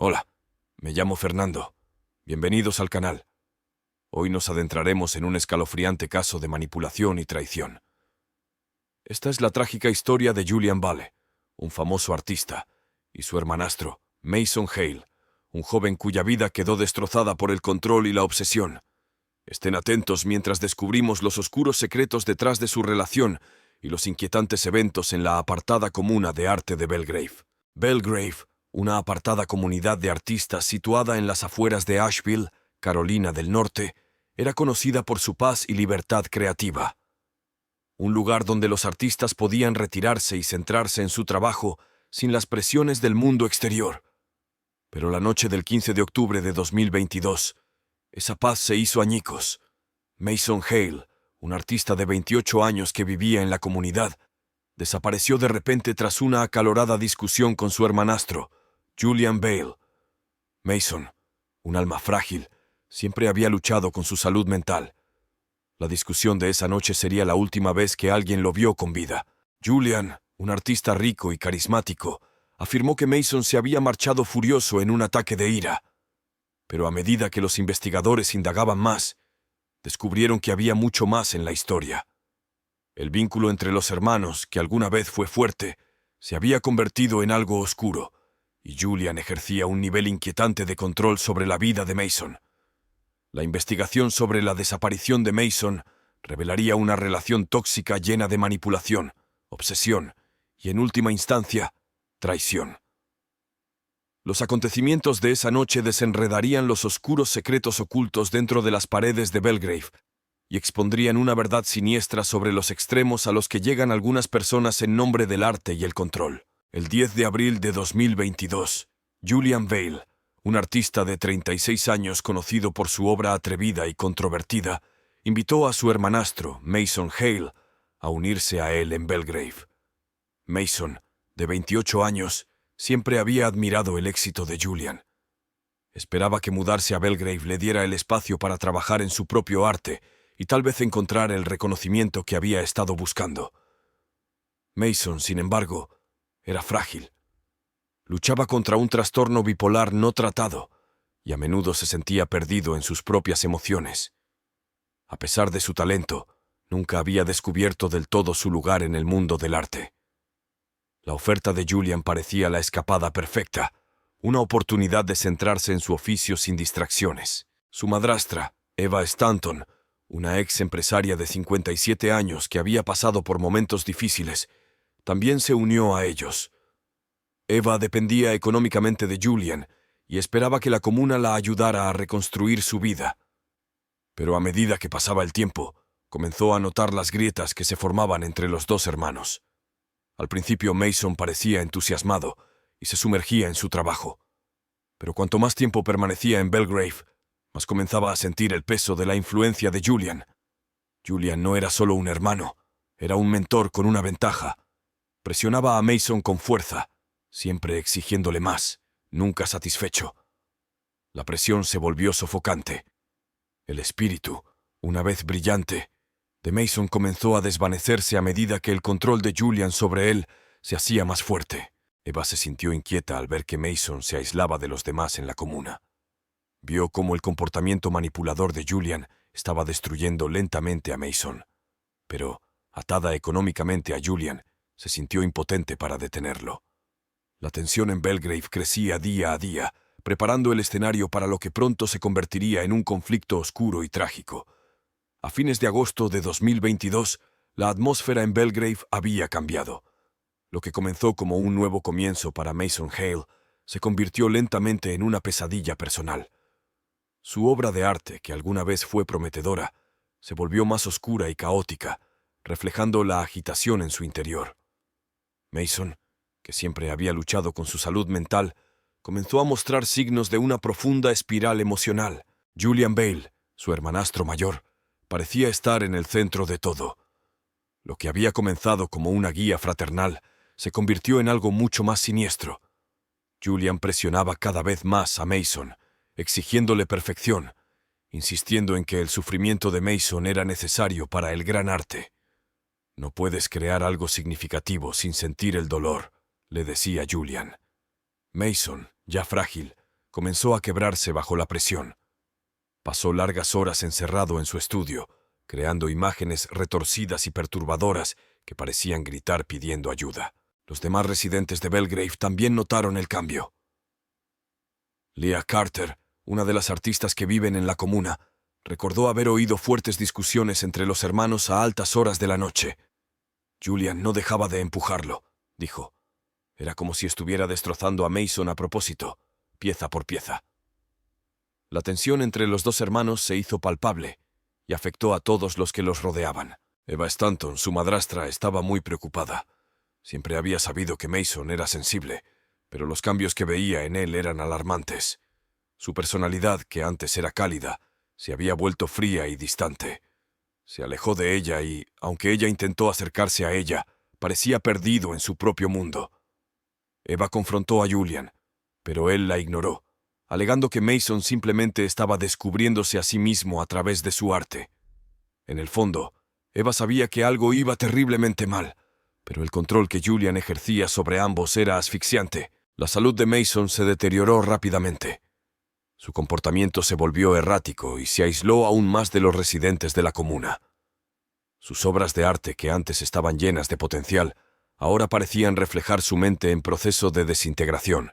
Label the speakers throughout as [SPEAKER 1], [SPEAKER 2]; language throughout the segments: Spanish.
[SPEAKER 1] Hola, me llamo Fernando. Bienvenidos al canal. Hoy nos adentraremos en un escalofriante caso de manipulación y traición. Esta es la trágica historia de Julian Bale, un famoso artista, y su hermanastro, Mason Hale, un joven cuya vida quedó destrozada por el control y la obsesión. Estén atentos mientras descubrimos los oscuros secretos detrás de su relación y los inquietantes eventos en la apartada comuna de arte de Belgrave. Belgrave, una apartada comunidad de artistas situada en las afueras de Asheville, Carolina del Norte, era conocida por su paz y libertad creativa. Un lugar donde los artistas podían retirarse y centrarse en su trabajo sin las presiones del mundo exterior. Pero la noche del 15 de octubre de 2022, esa paz se hizo añicos. Mason Hale, un artista de 28 años que vivía en la comunidad, desapareció de repente tras una acalorada discusión con su hermanastro, Julian Bale. Mason, un alma frágil, siempre había luchado con su salud mental. La discusión de esa noche sería la última vez que alguien lo vio con vida. Julian, un artista rico y carismático, afirmó que Mason se había marchado furioso en un ataque de ira. Pero a medida que los investigadores indagaban más, descubrieron que había mucho más en la historia. El vínculo entre los hermanos, que alguna vez fue fuerte, se había convertido en algo oscuro, y Julian ejercía un nivel inquietante de control sobre la vida de Mason. La investigación sobre la desaparición de Mason revelaría una relación tóxica llena de manipulación, obsesión y, en última instancia, traición. Los acontecimientos de esa noche desenredarían los oscuros secretos ocultos dentro de las paredes de Belgrave y expondrían una verdad siniestra sobre los extremos a los que llegan algunas personas en nombre del arte y el control. El 10 de abril de 2022, Julian Bale, un artista de 36 años conocido por su obra atrevida y controvertida, invitó a su hermanastro, Mason Hale, a unirse a él en Belgrave. Mason, de 28 años, siempre había admirado el éxito de Julian. Esperaba que mudarse a Belgrave le diera el espacio para trabajar en su propio arte y tal vez encontrar el reconocimiento que había estado buscando. Mason, sin embargo, era frágil. Luchaba contra un trastorno bipolar no tratado y a menudo se sentía perdido en sus propias emociones. A pesar de su talento, nunca había descubierto del todo su lugar en el mundo del arte. La oferta de Julian parecía la escapada perfecta, una oportunidad de centrarse en su oficio sin distracciones. Su madrastra, Eva Stanton, una ex empresaria de 57 años que había pasado por momentos difíciles, también se unió a ellos. Eva dependía económicamente de Julian y esperaba que la comuna la ayudara a reconstruir su vida. Pero a medida que pasaba el tiempo, comenzó a notar las grietas que se formaban entre los dos hermanos. Al principio Mason parecía entusiasmado y se sumergía en su trabajo. Pero cuanto más tiempo permanecía en Belgrave, más comenzaba a sentir el peso de la influencia de Julian. Julian no era solo un hermano, era un mentor con una ventaja. Presionaba a Mason con fuerza, siempre exigiéndole más, nunca satisfecho. La presión se volvió sofocante. El espíritu, una vez brillante, de Mason comenzó a desvanecerse a medida que el control de Julian sobre él se hacía más fuerte. Eva se sintió inquieta al ver que Mason se aislaba de los demás en la comuna. Vio cómo el comportamiento manipulador de Julian estaba destruyendo lentamente a Mason. Pero, atada económicamente a Julian, se sintió impotente para detenerlo. La tensión en Belgrave crecía día a día, preparando el escenario para lo que pronto se convertiría en un conflicto oscuro y trágico. A fines de agosto de 2022, la atmósfera en Belgrave había cambiado. Lo que comenzó como un nuevo comienzo para Mason Hale se convirtió lentamente en una pesadilla personal. Su obra de arte, que alguna vez fue prometedora, se volvió más oscura y caótica, reflejando la agitación en su interior. Mason, que siempre había luchado con su salud mental, comenzó a mostrar signos de una profunda espiral emocional. Julian Bale, su hermanastro mayor, parecía estar en el centro de todo. Lo que había comenzado como una guía fraternal se convirtió en algo mucho más siniestro. Julian presionaba cada vez más a Mason, exigiéndole perfección, insistiendo en que el sufrimiento de Mason era necesario para el gran arte. «No puedes crear algo significativo sin sentir el dolor», le decía Julian. Mason, ya frágil, comenzó a quebrarse bajo la presión. Pasó largas horas encerrado en su estudio, creando imágenes retorcidas y perturbadoras que parecían gritar pidiendo ayuda. Los demás residentes de Belgrave también notaron el cambio. Leah Carter, una de las artistas que viven en la comuna, recordó haber oído fuertes discusiones entre los hermanos a altas horas de la noche. Julian no dejaba de empujarlo, dijo. Era como si estuviera destrozando a Mason a propósito, pieza por pieza. La tensión entre los dos hermanos se hizo palpable y afectó a todos los que los rodeaban. Eva Stanton, su madrastra, estaba muy preocupada. Siempre había sabido que Mason era sensible, pero los cambios que veía en él eran alarmantes. Su personalidad, que antes era cálida, se había vuelto fría y distante. Se alejó de ella y, aunque ella intentó acercarse a ella, parecía perdido en su propio mundo. Eva confrontó a Julian, pero él la ignoró, alegando que Mason simplemente estaba descubriéndose a sí mismo a través de su arte. En el fondo, Eva sabía que algo iba terriblemente mal, pero el control que Julian ejercía sobre ambos era asfixiante. La salud de Mason se deterioró rápidamente. Su comportamiento se volvió errático y se aisló aún más de los residentes de la comuna. Sus obras de arte, que antes estaban llenas de potencial, ahora parecían reflejar su mente en proceso de desintegración,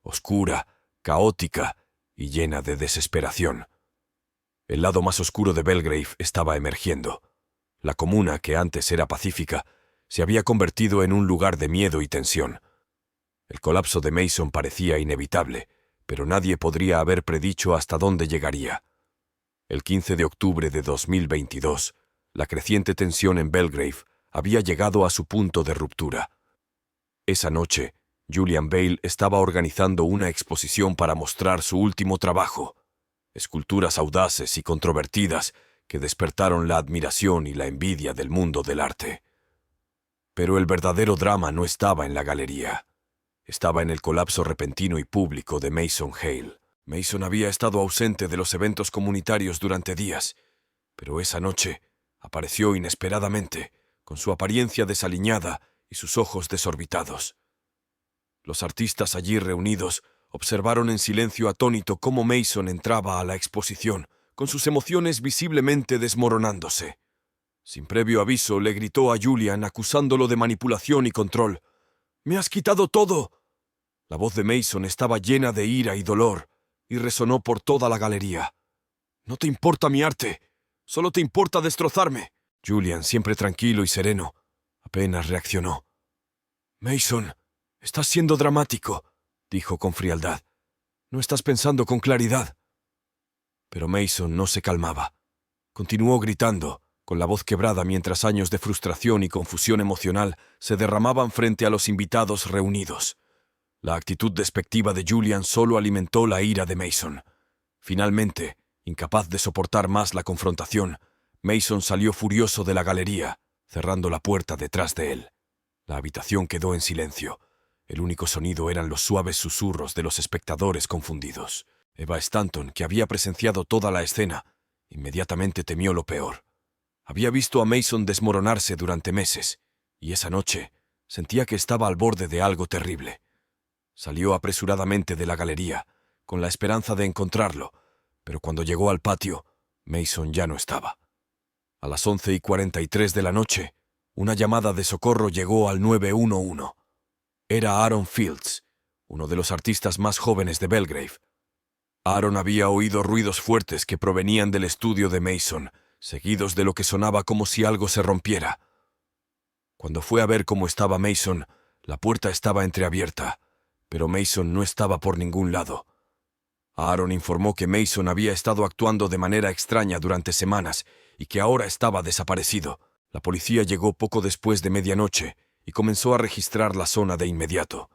[SPEAKER 1] oscura, caótica y llena de desesperación. El lado más oscuro de Belgrave estaba emergiendo. La comuna, que antes era pacífica, se había convertido en un lugar de miedo y tensión. El colapso de Mason parecía inevitable, pero nadie podría haber predicho hasta dónde llegaría. El 15 de octubre de 2022, la creciente tensión en Belgrave había llegado a su punto de ruptura. Esa noche, Julian Bale estaba organizando una exposición para mostrar su último trabajo, esculturas audaces y controvertidas que despertaron la admiración y la envidia del mundo del arte. Pero el verdadero drama no estaba en la galería. Estaba en el colapso repentino y público de Mason Hale. Mason había estado ausente de los eventos comunitarios durante días, pero esa noche apareció inesperadamente, con su apariencia desaliñada y sus ojos desorbitados. Los artistas allí reunidos observaron en silencio atónito cómo Mason entraba a la exposición, con sus emociones visiblemente desmoronándose. Sin previo aviso, le gritó a Julian acusándolo de manipulación y control. «¡Me has quitado todo!». La voz de Mason estaba llena de ira y dolor, y resonó por toda la galería. «No te importa mi arte, solo te importa destrozarme». Julian, siempre tranquilo y sereno, apenas reaccionó. «Mason, estás siendo dramático», dijo con frialdad. «No estás pensando con claridad». Pero Mason no se calmaba. Continuó gritando, con la voz quebrada mientras años de frustración y confusión emocional se derramaban frente a los invitados reunidos. La actitud despectiva de Julian solo alimentó la ira de Mason. Finalmente, incapaz de soportar más la confrontación, Mason salió furioso de la galería, cerrando la puerta detrás de él. La habitación quedó en silencio. El único sonido eran los suaves susurros de los espectadores confundidos. Eva Stanton, que había presenciado toda la escena, inmediatamente temió lo peor. Había visto a Mason desmoronarse durante meses, y esa noche sentía que estaba al borde de algo terrible. Salió apresuradamente de la galería, con la esperanza de encontrarlo, pero cuando llegó al patio, Mason ya no estaba. A las 11:43 de la noche, una llamada de socorro llegó al 911. Era Aaron Fields, uno de los artistas más jóvenes de Belgrave. Aaron había oído ruidos fuertes que provenían del estudio de Mason, seguidos de lo que sonaba como si algo se rompiera. Cuando fue a ver cómo estaba Mason, la puerta estaba entreabierta, pero Mason no estaba por ningún lado. Aaron informó que Mason había estado actuando de manera extraña durante semanas y que ahora estaba desaparecido. La policía llegó poco después de medianoche y comenzó a registrar la zona de inmediato.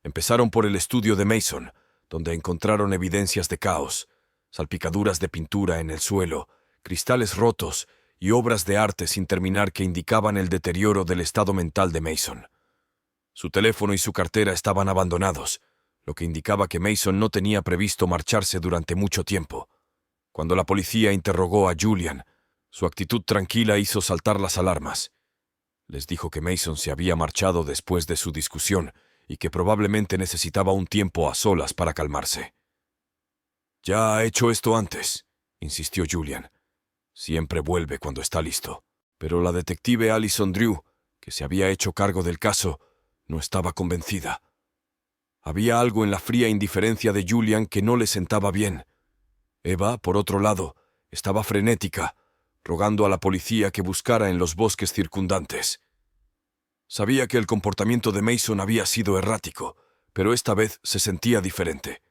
[SPEAKER 1] Empezaron por el estudio de Mason, donde encontraron evidencias de caos, salpicaduras de pintura en el suelo, cristales rotos y obras de arte sin terminar que indicaban el deterioro del estado mental de Mason. Su teléfono y su cartera estaban abandonados, lo que indicaba que Mason no tenía previsto marcharse durante mucho tiempo. Cuando la policía interrogó a Julian, su actitud tranquila hizo saltar las alarmas. Les dijo que Mason se había marchado después de su discusión y que probablemente necesitaba un tiempo a solas para calmarse. Ya ha hecho esto antes, insistió Julian. Siempre vuelve cuando está listo. Pero la detective Alison Drew, que se había hecho cargo del caso, no estaba convencida. Había algo en la fría indiferencia de Julian que no le sentaba bien. Eva, por otro lado, estaba frenética, rogando a la policía que buscara en los bosques circundantes. Sabía que el comportamiento de Mason había sido errático, pero esta vez se sentía diferente.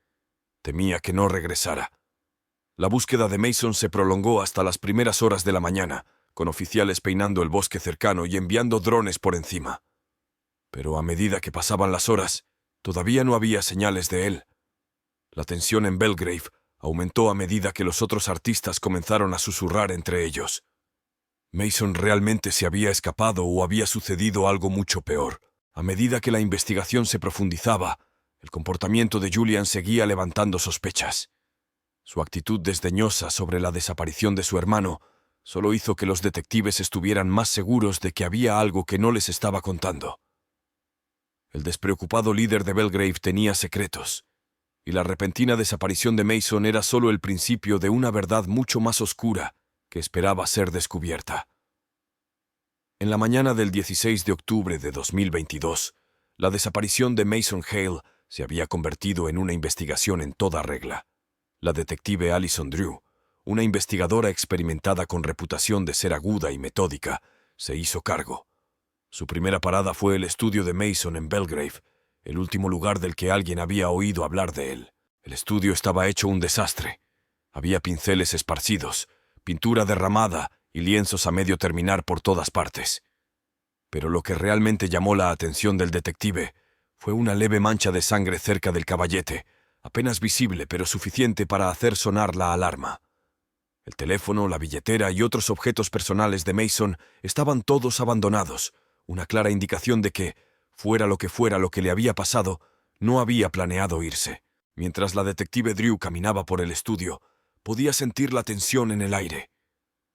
[SPEAKER 1] Temía que no regresara. La búsqueda de Mason se prolongó hasta las primeras horas de la mañana, con oficiales peinando el bosque cercano y enviando drones por encima. Pero a medida que pasaban las horas, todavía no había señales de él. La tensión en Belgrave aumentó a medida que los otros artistas comenzaron a susurrar entre ellos. Mason realmente se había escapado o había sucedido algo mucho peor. A medida que la investigación se profundizaba, el comportamiento de Julian seguía levantando sospechas. Su actitud desdeñosa sobre la desaparición de su hermano solo hizo que los detectives estuvieran más seguros de que había algo que no les estaba contando. El despreocupado líder de Belgrave tenía secretos, y la repentina desaparición de Mason era solo el principio de una verdad mucho más oscura que esperaba ser descubierta. En la mañana del 16 de octubre de 2022, la desaparición de Mason Hale se había convertido en una investigación en toda regla. La detective Alison Drew, una investigadora experimentada con reputación de ser aguda y metódica, se hizo cargo. Su primera parada fue el estudio de Mason en Belgrave, el último lugar del que alguien había oído hablar de él. El estudio estaba hecho un desastre. Había pinceles esparcidos, pintura derramada y lienzos a medio terminar por todas partes. Pero lo que realmente llamó la atención del detective fue una leve mancha de sangre cerca del caballete, apenas visible pero suficiente para hacer sonar la alarma. El teléfono, la billetera y otros objetos personales de Mason estaban todos abandonados, una clara indicación de que, fuera lo que le había pasado, no había planeado irse. Mientras la detective Drew caminaba por el estudio, podía sentir la tensión en el aire.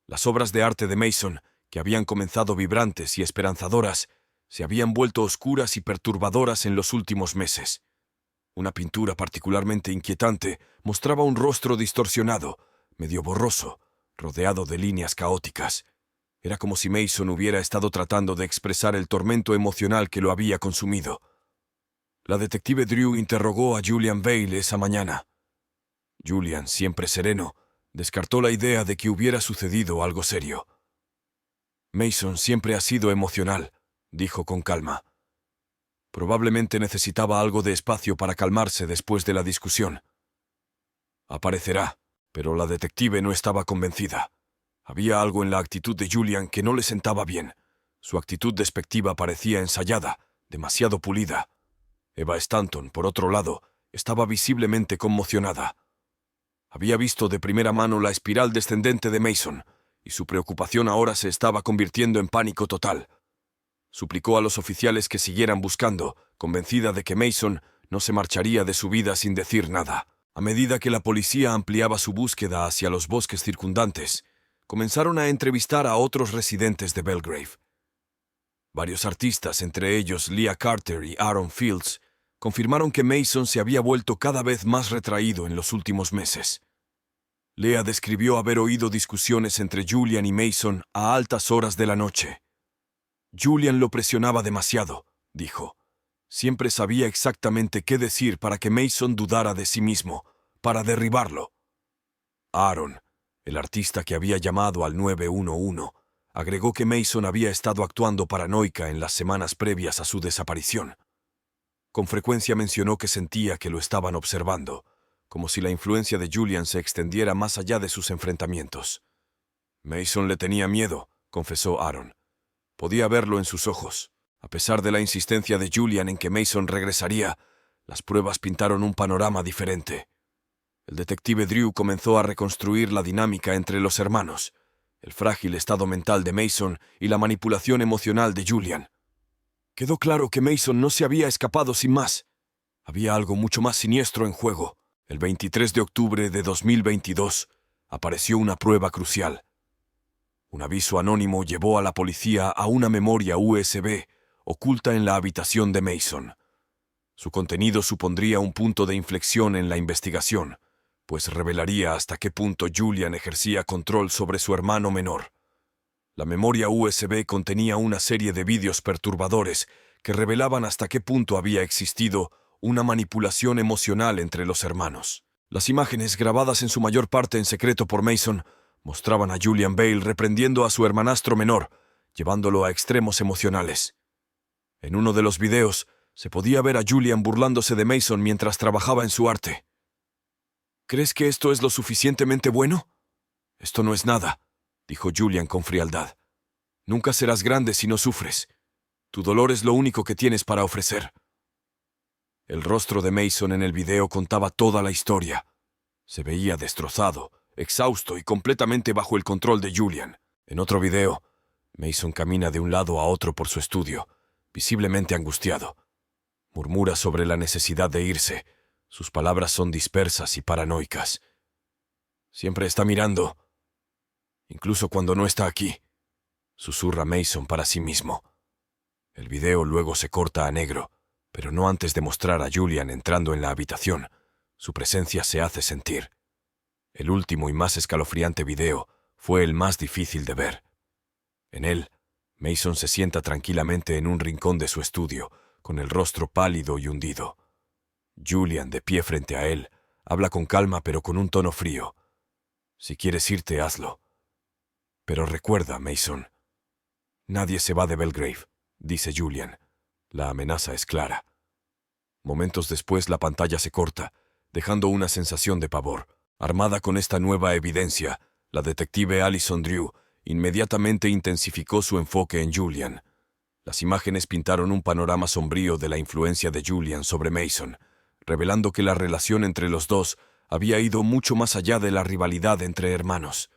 [SPEAKER 1] Las obras de arte de Mason, que habían comenzado vibrantes y esperanzadoras, se habían vuelto oscuras y perturbadoras en los últimos meses. Una pintura particularmente inquietante mostraba un rostro distorsionado, medio borroso, rodeado de líneas caóticas. Era como si Mason hubiera estado tratando de expresar el tormento emocional que lo había consumido. La detective Drew interrogó a Julian Bale esa mañana. Julian, siempre sereno, descartó la idea de que hubiera sucedido algo serio. Mason siempre ha sido emocional, dijo con calma. Probablemente necesitaba algo de espacio para calmarse después de la discusión. Aparecerá, pero la detective no estaba convencida. Había algo en la actitud de Julian que no le sentaba bien. Su actitud despectiva parecía ensayada, demasiado pulida. Eva Stanton, por otro lado, estaba visiblemente conmocionada. Había visto de primera mano la espiral descendente de Mason, y su preocupación ahora se estaba convirtiendo en pánico total. Suplicó a los oficiales que siguieran buscando, convencida de que Mason no se marcharía de su vida sin decir nada. A medida que la policía ampliaba su búsqueda hacia los bosques circundantes, comenzaron a entrevistar a otros residentes de Belgrave. Varios artistas, entre ellos Leah Carter y Aaron Fields, confirmaron que Mason se había vuelto cada vez más retraído en los últimos meses. Leah describió haber oído discusiones entre Julian y Mason a altas horas de la noche. Julian lo presionaba demasiado, dijo. Siempre sabía exactamente qué decir para que Mason dudara de sí mismo, para derribarlo. Aaron, el artista que había llamado al 911, agregó que Mason había estado actuando paranoica en las semanas previas a su desaparición. Con frecuencia mencionó que sentía que lo estaban observando, como si la influencia de Julian se extendiera más allá de sus enfrentamientos. Mason le tenía miedo, confesó Aaron. Podía verlo en sus ojos. A pesar de la insistencia de Julian en que Mason regresaría, las pruebas pintaron un panorama diferente. El detective Drew comenzó a reconstruir la dinámica entre los hermanos, el frágil estado mental de Mason y la manipulación emocional de Julian. Quedó claro que Mason no se había escapado sin más. Había algo mucho más siniestro en juego. El 23 de octubre de 2022 apareció una prueba crucial. Un aviso anónimo llevó a la policía a una memoria USB oculta en la habitación de Mason. Su contenido supondría un punto de inflexión en la investigación, pues revelaría hasta qué punto Julian ejercía control sobre su hermano menor. La memoria USB contenía una serie de vídeos perturbadores que revelaban hasta qué punto había existido una manipulación emocional entre los hermanos. Las imágenes, grabadas en su mayor parte en secreto por Mason, mostraban a Julian Bale reprendiendo a su hermanastro menor, llevándolo a extremos emocionales. En uno de los videos, se podía ver a Julian burlándose de Mason mientras trabajaba en su arte. ¿Crees que esto es lo suficientemente bueno? Esto no es nada, dijo Julian con frialdad. Nunca serás grande si no sufres. Tu dolor es lo único que tienes para ofrecer. El rostro de Mason en el video contaba toda la historia. Se veía destrozado, exhausto y completamente bajo el control de Julian. En otro video, Mason camina de un lado a otro por su estudio, visiblemente angustiado. Murmura sobre la necesidad de irse. Sus palabras son dispersas y paranoicas. Siempre está mirando, incluso cuando no está aquí, susurra Mason para sí mismo. El video luego se corta a negro, pero no antes de mostrar a Julian entrando en la habitación. Su presencia se hace sentir. El último y más escalofriante video fue el más difícil de ver. En él, Mason se sienta tranquilamente en un rincón de su estudio, con el rostro pálido y hundido. Julian, de pie frente a él, habla con calma pero con un tono frío. Si quieres irte, hazlo. Pero recuerda, Mason, nadie se va de Belgrave, dice Julian. La amenaza es clara. Momentos después la pantalla se corta, dejando una sensación de pavor. Armada con esta nueva evidencia, la detective Alison Drew inmediatamente intensificó su enfoque en Julian. Las imágenes pintaron un panorama sombrío de la influencia de Julian sobre Mason, revelando que la relación entre los dos había ido mucho más allá de la rivalidad entre hermanos.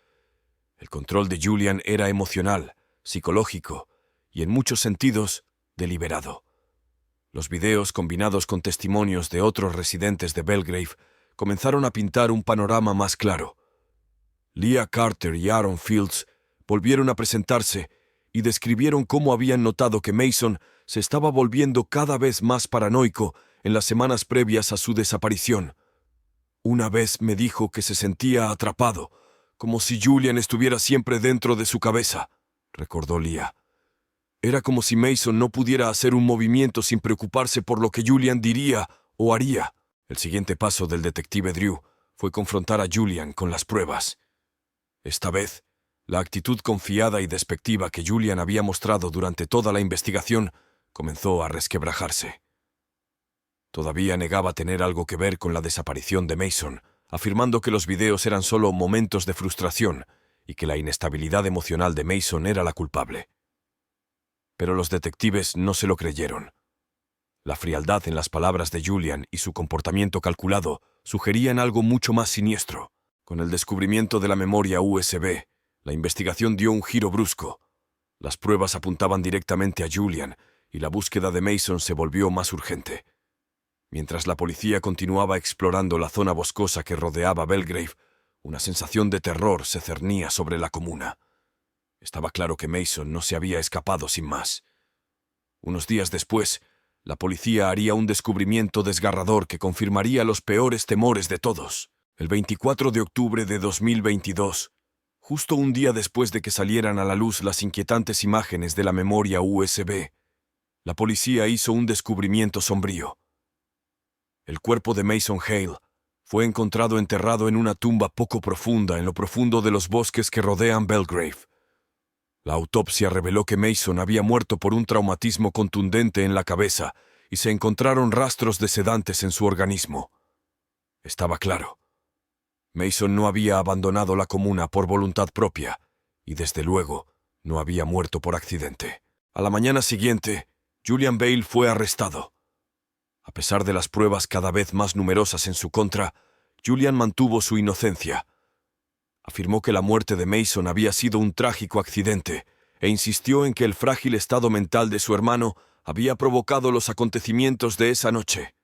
[SPEAKER 1] El control de Julian era emocional, psicológico y, en muchos sentidos, deliberado. Los videos, combinados con testimonios de otros residentes de Belgrave, comenzaron a pintar un panorama más claro. Leah Carter y Aaron Fields volvieron a presentarse y describieron cómo habían notado que Mason se estaba volviendo cada vez más paranoico en las semanas previas a su desaparición. Una vez me dijo que se sentía atrapado, como si Julian estuviera siempre dentro de su cabeza, recordó Leah. Era como si Mason no pudiera hacer un movimiento sin preocuparse por lo que Julian diría o haría. El siguiente paso del detective Drew fue confrontar a Julian con las pruebas. Esta vez, la actitud confiada y despectiva que Julian había mostrado durante toda la investigación comenzó a resquebrajarse. Todavía negaba tener algo que ver con la desaparición de Mason, afirmando que los videos eran solo momentos de frustración y que la inestabilidad emocional de Mason era la culpable. Pero los detectives no se lo creyeron. La frialdad en las palabras de Julian y su comportamiento calculado sugerían algo mucho más siniestro. Con el descubrimiento de la memoria USB, la investigación dio un giro brusco. Las pruebas apuntaban directamente a Julian y la búsqueda de Mason se volvió más urgente. Mientras la policía continuaba explorando la zona boscosa que rodeaba Belgrave, una sensación de terror se cernía sobre la comuna. Estaba claro que Mason no se había escapado sin más. Unos días después, la policía haría un descubrimiento desgarrador que confirmaría los peores temores de todos. El 24 de octubre de 2022, justo un día después de que salieran a la luz las inquietantes imágenes de la memoria USB, la policía hizo un descubrimiento sombrío. El cuerpo de Mason Hale fue encontrado enterrado en una tumba poco profunda en lo profundo de los bosques que rodean Belgrave. La autopsia reveló que Mason había muerto por un traumatismo contundente en la cabeza y se encontraron rastros de sedantes en su organismo. Estaba claro. Mason no había abandonado la comuna por voluntad propia y, desde luego, no había muerto por accidente. A la mañana siguiente, Julian Bale fue arrestado. A pesar de las pruebas cada vez más numerosas en su contra, Julian mantuvo su inocencia. Afirmó que la muerte de Mason había sido un trágico accidente e insistió en que el frágil estado mental de su hermano había provocado los acontecimientos de esa noche.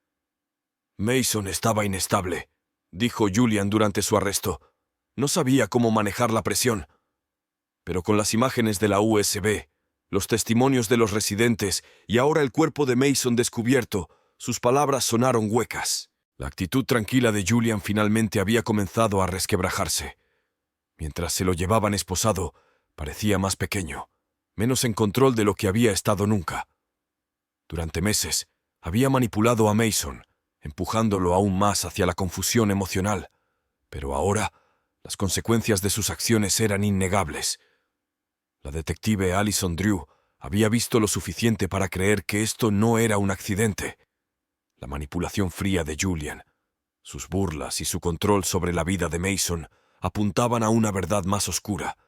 [SPEAKER 1] Mason estaba inestable, dijo Julian durante su arresto. No sabía cómo manejar la presión. Pero con las imágenes de la USB, los testimonios de los residentes y ahora el cuerpo de Mason descubierto, sus palabras sonaron huecas. La actitud tranquila de Julian finalmente había comenzado a resquebrajarse. Mientras se lo llevaban esposado, parecía más pequeño, menos en control de lo que había estado nunca. Durante meses, había manipulado a Mason, empujándolo aún más hacia la confusión emocional, pero ahora las consecuencias de sus acciones eran innegables. La detective Alison Drew había visto lo suficiente para creer que esto no era un accidente. La manipulación fría de Julian, sus burlas y su control sobre la vida de Mason apuntaban a una verdad más oscura.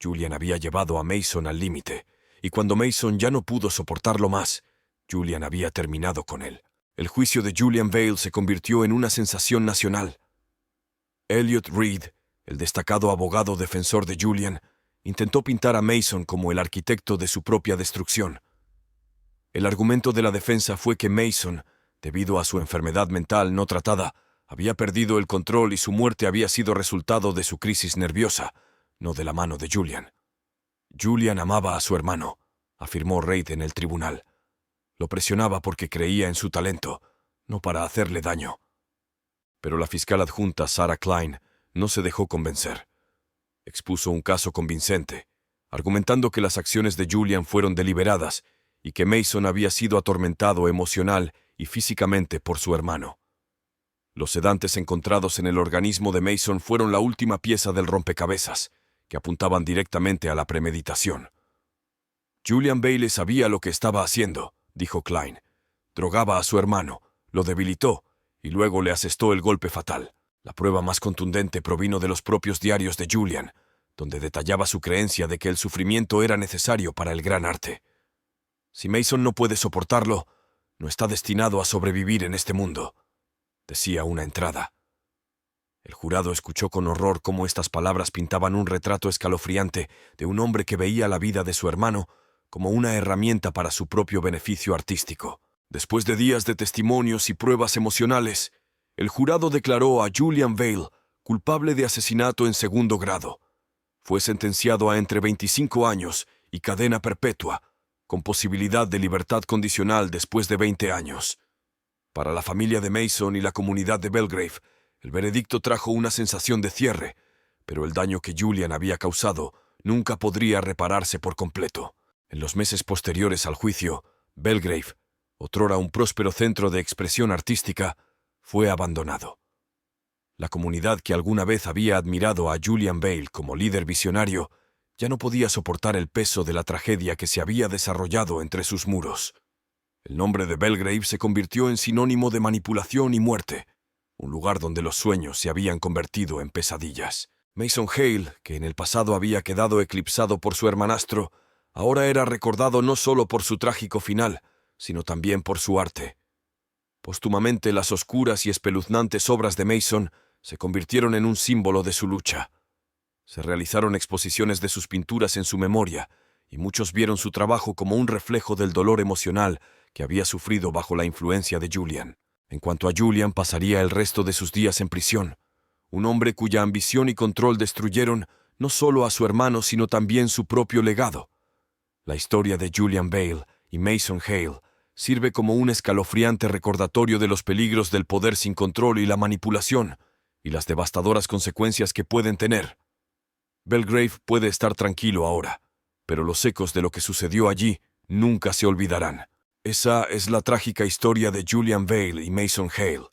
[SPEAKER 1] Julian había llevado a Mason al límite, y cuando Mason ya no pudo soportarlo más, Julian había terminado con él. El juicio de Julian Vale se convirtió en una sensación nacional. Elliot Reed, el destacado abogado defensor de Julian, intentó pintar a Mason como el arquitecto de su propia destrucción. El argumento de la defensa fue que Mason, debido a su enfermedad mental no tratada, había perdido el control y su muerte había sido resultado de su crisis nerviosa, no de la mano de Julian. Julian amaba a su hermano, afirmó Reid en el tribunal. Lo presionaba porque creía en su talento, no para hacerle daño. Pero la fiscal adjunta Sarah Klein no se dejó convencer. Expuso un caso convincente, argumentando que las acciones de Julian fueron deliberadas y que Mason había sido atormentado emocional y físicamente por su hermano. Los sedantes encontrados en el organismo de Mason fueron la última pieza del rompecabezas, que apuntaban directamente a la premeditación. Julian Vale sabía lo que estaba haciendo, dijo Klein. Drogaba a su hermano, lo debilitó y luego le asestó el golpe fatal. La prueba más contundente provino de los propios diarios de Julian, donde detallaba su creencia de que el sufrimiento era necesario para el gran arte. Si Mason no puede soportarlo, no está destinado a sobrevivir en este mundo, decía una entrada. El jurado escuchó con horror cómo estas palabras pintaban un retrato escalofriante de un hombre que veía la vida de su hermano como una herramienta para su propio beneficio artístico. Después de días de testimonios y pruebas emocionales, el jurado declaró a Julian Vale culpable de asesinato en segundo grado. Fue sentenciado a entre 25 años y cadena perpetua, con posibilidad de libertad condicional después de 20 años. Para la familia de Mason y la comunidad de Belgrave, el veredicto trajo una sensación de cierre, pero el daño que Julian había causado nunca podría repararse por completo. En los meses posteriores al juicio, Belgrave, otrora un próspero centro de expresión artística, fue abandonado. La comunidad que alguna vez había admirado a Julian Vale como líder visionario ya no podía soportar el peso de la tragedia que se había desarrollado entre sus muros. El nombre de Belgrave se convirtió en sinónimo de manipulación y muerte, un lugar donde los sueños se habían convertido en pesadillas. Mason Hale, que en el pasado había quedado eclipsado por su hermanastro, ahora era recordado no solo por su trágico final, sino también por su arte. Póstumamente, las oscuras y espeluznantes obras de Mason se convirtieron en un símbolo de su lucha. Se realizaron exposiciones de sus pinturas en su memoria, y muchos vieron su trabajo como un reflejo del dolor emocional que había sufrido bajo la influencia de Julian. En cuanto a Julian, pasaría el resto de sus días en prisión, un hombre cuya ambición y control destruyeron no solo a su hermano, sino también su propio legado. La historia de Julian Vale y Mason Hale sirve como un escalofriante recordatorio de los peligros del poder sin control y la manipulación, y las devastadoras consecuencias que pueden tener. Belgrave puede estar tranquilo ahora, pero los ecos de lo que sucedió allí nunca se olvidarán. Esa es la trágica historia de Julian Vale y Mason Hale,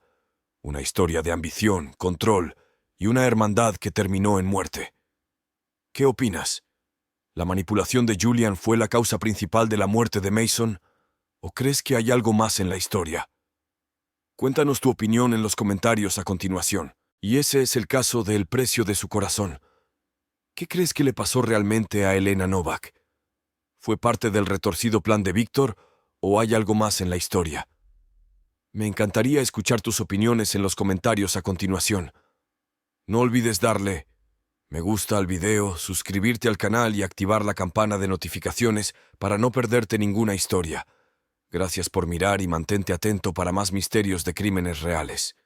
[SPEAKER 1] una historia de ambición, control y una hermandad que terminó en muerte. ¿Qué opinas? ¿La manipulación de Julian fue la causa principal de la muerte de Mason? ¿O crees que hay algo más en la historia? Cuéntanos tu opinión en los comentarios a continuación. Y ese es el caso de El precio de su corazón. ¿Qué crees que le pasó realmente a Elena Novak? ¿Fue parte del retorcido plan de Víctor o hay algo más en la historia? Me encantaría escuchar tus opiniones en los comentarios a continuación. No olvides darle me gusta al video, suscribirte al canal y activar la campana de notificaciones para no perderte ninguna historia. Gracias por mirar y mantente atento para más misterios de crímenes reales.